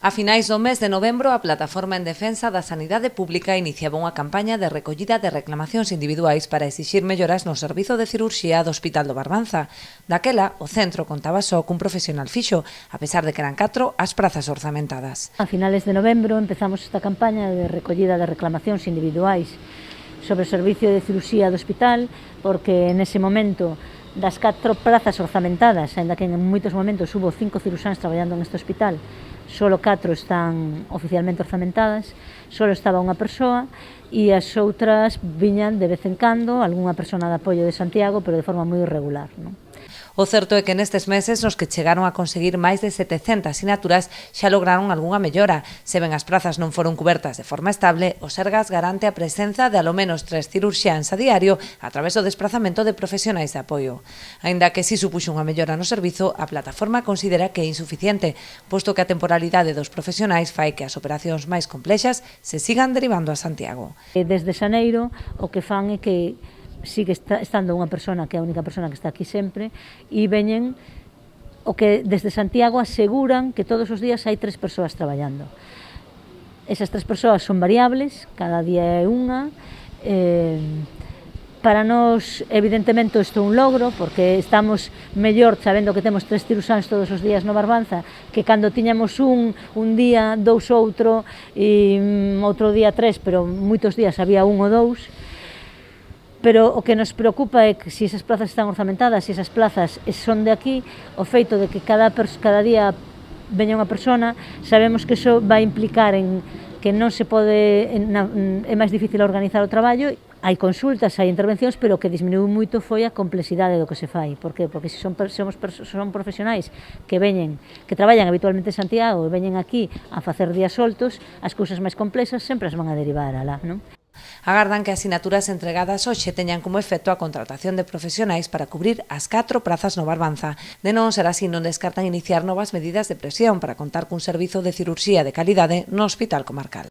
A finais do mes de novembro, a Plataforma en Defensa da Sanidade Pública iniciaba unha campaña de recollida de reclamacións individuais para exixir melloras no servizo de cirurxía do Hospital do Barbanza. Daquela, o centro contaba só cun profesional fixo, a pesar de que eran 4 as prazas orzamentadas. A finales de novembro empezamos esta campaña de recollida de reclamacións individuais sobre o servicio de cirurxía do hospital, porque nese momento das 4 prazas orzamentadas, ainda que en moitos momentos hubo 5 ciruxáns traballando neste hospital, solo 4 están oficialmente orzamentadas, solo estaba unha persoa e as outras viñan de vez en cando, algunha persona de apoio de Santiago, pero de forma moi irregular, non? O certo é que nestes meses nos que chegaron a conseguir máis de 700 sinaturas xa lograron algunha mellora. Se ben as prazas non foron cubertas de forma estable, o Sergas garante a presenza de alo menos 3 cirurxiáns a diario a través do desprazamento de profesionais de apoio. Aínda que si supuxo unha mellora no servizo, a plataforma considera que é insuficiente, posto que a temporalidade dos profesionais fai que as operacións máis complexas se sigan derivando a Santiago. Desde xaneiro o que fan é que sigue estando unha persona que é a única persona que está aquí sempre e veñen o que desde Santiago aseguran que todos os días hai 3 persoas traballando. Esas 3 persoas son variables, cada día é unha. Para nós, evidentemente, isto é un logro, porque estamos mellor sabendo que temos 3 ciruxáns todos os días no Barbanza, que cando tiñamos un día, 2 outro, e outro día 3, pero moitos días había 1 ou 2. Pero o que nos preocupa é que se esas plazas están orzamentadas, se esas plazas son de aquí, o feito de que cada día veña unha persona, sabemos que iso vai implicar en que non se pode, é máis difícil organizar o traballo. Hai consultas, hai intervencións, pero o que disminuiu moito foi a complexidade do que se fai. Por que? Porque se son profesionais que veñen, que traballan habitualmente en Santiago e veñen aquí a facer días soltos, as cousas máis complexas sempre as van a derivar alá, non? Agardan que as sinaturas entregadas hoxe teñan como efecto a contratación de profesionais para cubrir as 4 prazas no Barbanza. De non ser así, non descartan iniciar novas medidas de presión para contar cun servizo de cirurxía de calidade no Hospital Comarcal.